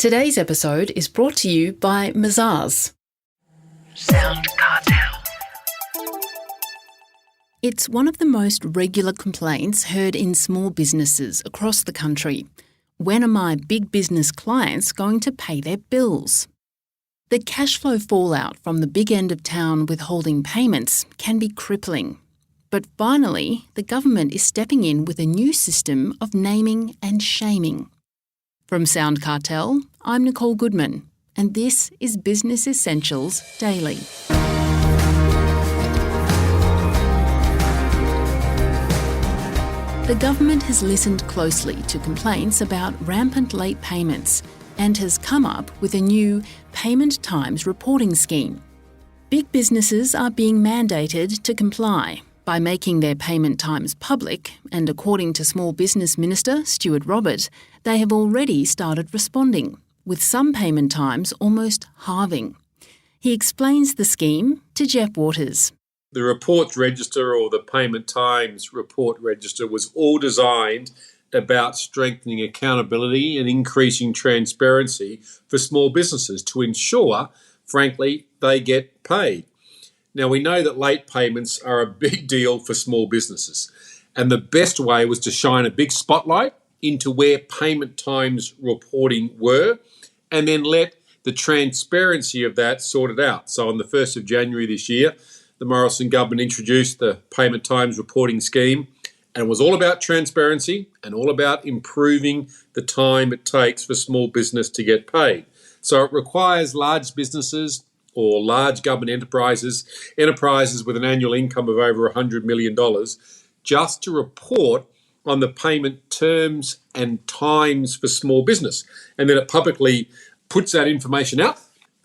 Today's episode is brought to you by Mazars. SoundCartel. It's one of the most regular complaints heard in small businesses across the country. When are my big business clients going to pay their bills? The cash flow fallout from the big end of town withholding payments can be crippling. But finally, the government is stepping in with a new system of naming and shaming. From SoundCartel, I'm Nicole Goodman, and this is Business Essentials Daily. The government has listened closely to complaints about rampant late payments and has come up with a new payment times reporting scheme. Big businesses are being mandated to comply by making their payment times public, and according to Small Business Minister Stuart Robert, they have already started responding, with some payment times almost halving. He explains the scheme to Jeff Waters. The reports register, or the payment times report register, was all designed about strengthening accountability and increasing transparency for small businesses to ensure, frankly, they get paid. Now, we know that late payments are a big deal for small businesses, and the best way was to shine a big spotlight into where payment times reporting were, and then let the transparency of that sort it out. So on the 1st of January this year, the Morrison government introduced the payment times reporting scheme, and it was all about transparency and all about improving the time it takes for small business to get paid. So it requires large businesses or large government enterprises with an annual income of over $100 million, just to report on the payment terms and times for small business. And then it publicly puts that information out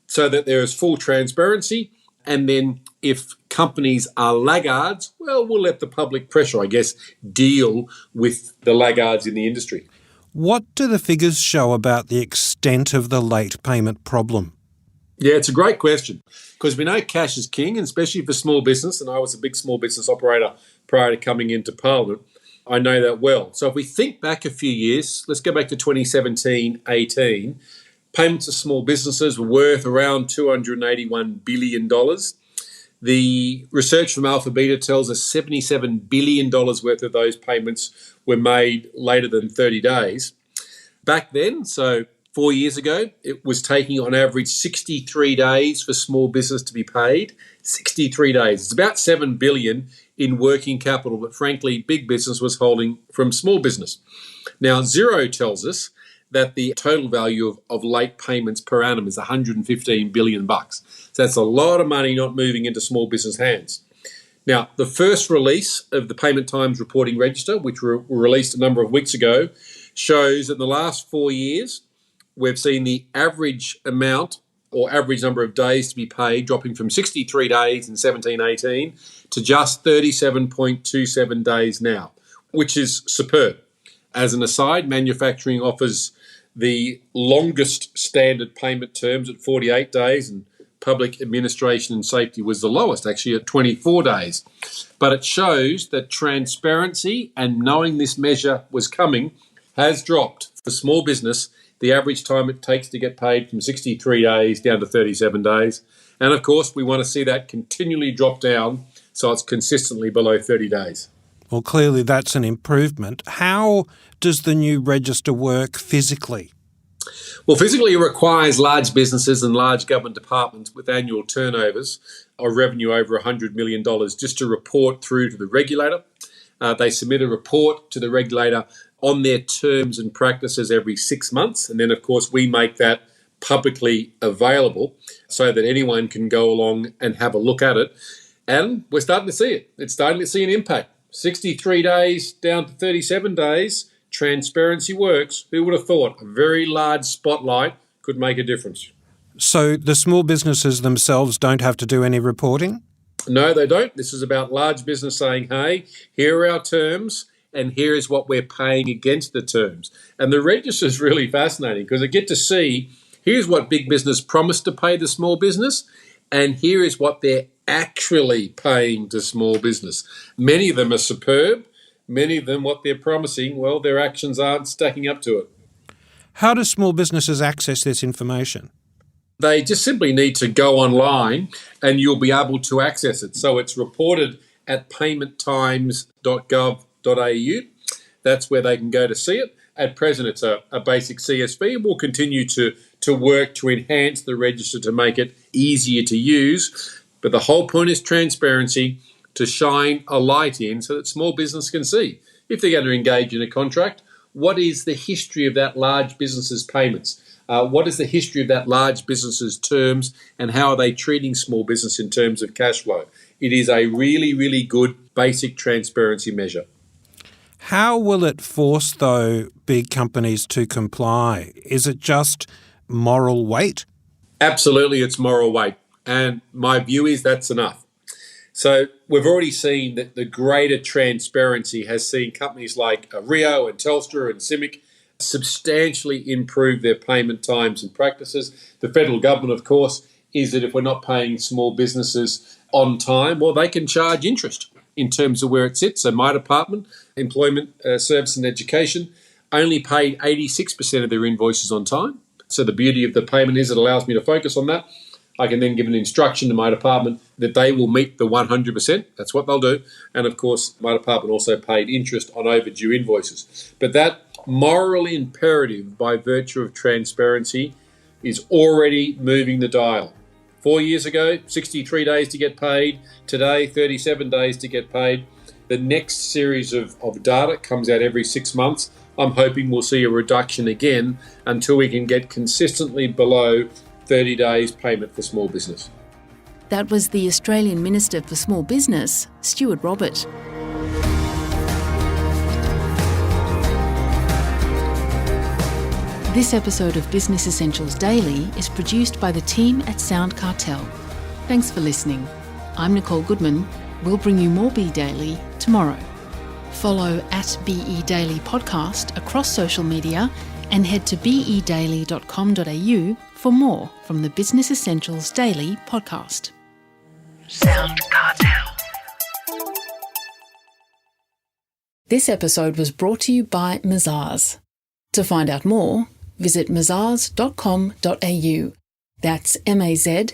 so that there is full transparency. And then if companies are laggards, well, we'll let the public pressure, deal with the laggards in the industry. What do the figures show about the extent of the late payment problem? Yeah, it's a great question, because we know cash is king, and especially for small business, and I was a big small business operator prior to coming into Parliament. I know that well. So if we think back a few years, let's go back to 2017-18, payments to small businesses were worth around $281 billion. The research from Alpha Beta tells us $77 billion worth of those payments were made later than 30 days. Back then, so 4 years ago, it was taking on average 63 days for small business to be paid. 63 days. It's about $7 billion in working capital that, frankly, big business was holding from small business. Now, Xero tells us that the total value of late payments per annum is $115 billion. So that's a lot of money not moving into small business hands. Now, the first release of the Payment Times Reporting Register, which were released a number of weeks ago, shows that in the last 4 years, we've seen the average amount or average number of days to be paid dropping from 63 days in 17-18 to just 37.27 days now, which is superb. As an aside, manufacturing offers the longest standard payment terms at 48 days, and public administration and safety was the lowest, actually at 24 days. But it shows that transparency and knowing this measure was coming has dropped. For small business, the average time it takes to get paid from 63 days down to 37 days. And of course, we want to see that continually drop down so it's consistently below 30 days. Well, clearly that's an improvement. How does the new register work physically? Well, physically it requires large businesses and large government departments with annual turnovers or revenue over $100 million just to report through to the regulator. They submit a report to the regulator on their terms and practices every 6 months. And then, of course, we make that publicly available so that anyone can go along and have a look at it. And we're starting to see it. It's starting to see an impact. 63 days down to 37 days, transparency works. Who would have thought a very large spotlight could make a difference? So the small businesses themselves don't have to do any reporting? No, they don't. This is about large business saying, hey, here are our terms and here is what we're paying against the terms. And the register is really fascinating because I get to see here's what big business promised to pay the small business and here is what they're actually paying to small business. Many of them are superb. Many of them, what they're promising, well, their actions aren't stacking up to it. How do small businesses access this information? They just simply need to go online and you'll be able to access it. So it's reported at paymenttimes.gov.au. That's where they can go to see it. At present, it's a basic CSV, and we'll continue to work to enhance the register to make it easier to use. But the whole point is transparency, to shine a light in so that small business can see. If they're going to engage in a contract, what is the history of that large business's payments? What is the history of that large business's terms, and how are they treating small business in terms of cash flow? It is a really, really good basic transparency measure. How will it force, though, big companies to comply? Is it just moral weight? Absolutely, it's moral weight. And my view is that's enough. So we've already seen that the greater transparency has seen companies like Rio and Telstra and CIMIC substantially improve their payment times and practices. The federal government, of course, is that if we're not paying small businesses on time, well, they can charge interest in terms of where it sits. So my department, Employment Service and Education, only paid 86% of their invoices on time. So the beauty of the payment is it allows me to focus on that. I can then give an instruction to my department that they will meet the 100%. That's what they'll do. And of course, my department also paid interest on overdue invoices. But that moral imperative by virtue of transparency is already moving the dial. 4 years ago, 63 days to get paid. Today, 37 days to get paid. The next series of data comes out every 6 months. I'm hoping we'll see a reduction again until we can get consistently below 30 days payment for small business. That was the Australian Minister for Small Business, Stuart Robert. This episode of Business Essentials Daily is produced by the team at SoundCartel. Thanks for listening. I'm Nicole Goodman. We'll bring you more Be Daily tomorrow. Follow at BE Daily Podcast across social media and head to bedaily.com.au for more from the Business Essentials Daily podcast. SoundCartel. This episode was brought to you by Mazars. To find out more, visit mazars.com.au. That's mazars.com.au.